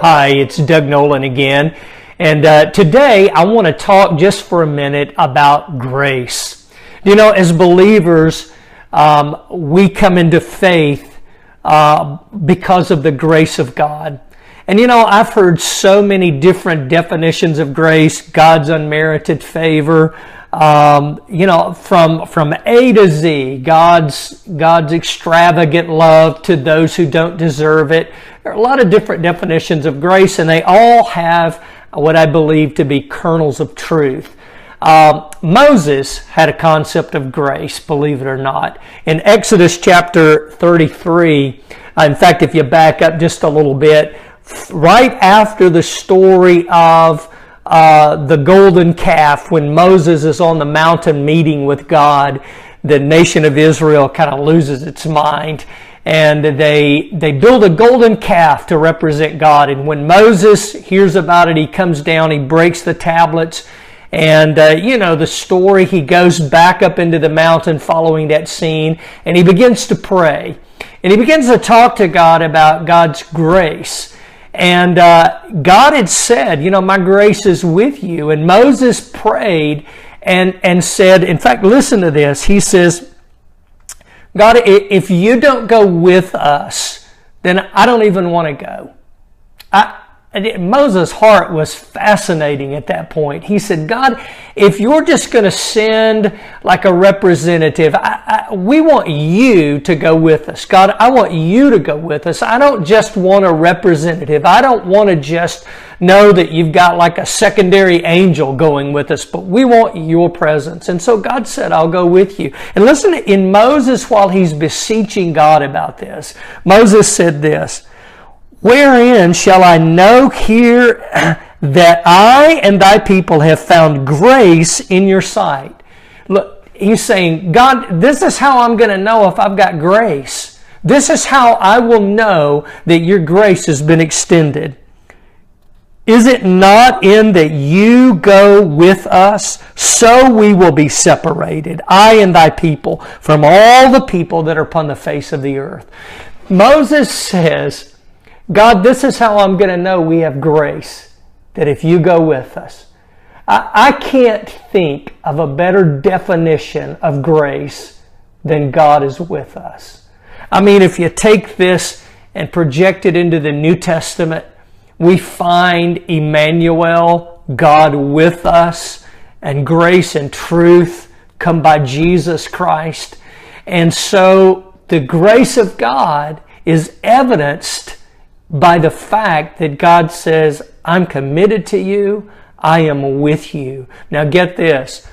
Hi, it's Doug Nolan again, and today I want to talk just for a minute about grace. You know, as believers, we come into faith because of the grace of God. And you know, I've heard so many different definitions of grace, God's unmerited favor, you know, from A to Z, God's extravagant love to those who don't deserve it. There are a lot of different definitions of grace, and they all have what I believe to be kernels of truth. Moses had a concept of grace, believe it or not. In Exodus chapter 33, in fact, if you back up just a little bit, right after the story of the golden calf, when Moses is on the mountain meeting with God, the nation of Israel kind of loses its mind, and they build a golden calf to represent God. And when Moses hears about it, he comes down, he breaks the tablets, and you know the story. He goes back up into the mountain following that scene, and he begins to pray, and he begins to talk to God about God's grace. And God had said, you know, my grace is with you. And Moses prayed and said, in fact, listen to this. He says, God, if you don't go with us, then I don't even want to go. Moses' heart was fascinating at that point. He said, God, if you're just going to send like a representative, we want you to go with us. God, I want you to go with us. I don't just want a representative. I don't want to just know that you've got like a secondary angel going with us, but we want your presence. And so God said, I'll go with you. And listen, in Moses, while he's beseeching God about this, Moses said this, wherein shall I know here that I and thy people have found grace in your sight? Look, he's saying, God, this is how I'm going to know if I've got grace. This is how I will know that your grace has been extended. Is it not in that you go with us, so we will be separated, I and thy people, from all the people that are upon the face of the earth? Moses says, God, this is how I'm going to know we have grace, that if you go with us. I can't think of a better definition of grace than God is with us. I mean, if you take this and project it into the New Testament, we find Emmanuel, God with us, and grace and truth come by Jesus Christ. And so the grace of God is evidenced by the fact that God says, I'm committed to you, I am with you. Now get this.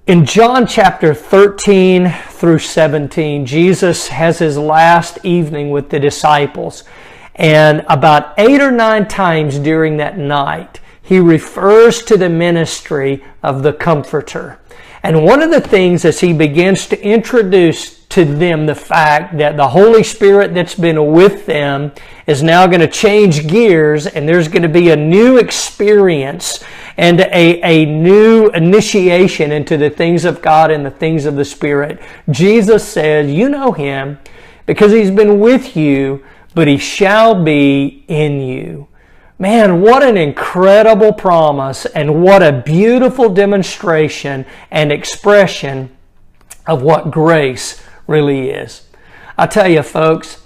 In John chapter 13 through 17, Jesus has his last evening with the disciples. And about 8 or 9 times during that night, he refers to the ministry of the Comforter. And one of the things as he begins to introduce to them the fact that the Holy Spirit that's been with them is now going to change gears, and there's going to be a new experience and a new initiation into the things of God and the things of the Spirit. Jesus says, you know him because he's been with you, but he shall be in you. Man, what an incredible promise, and what a beautiful demonstration and expression of what grace really is. I tell you, folks,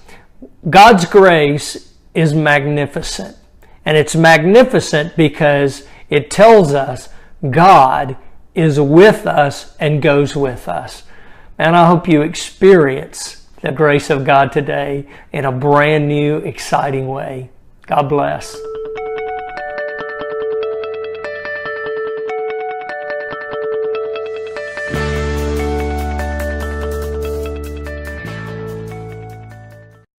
God's grace is magnificent. And it's magnificent because it tells us God is with us and goes with us. And I hope you experience the grace of God today in a brand new, exciting way. God bless.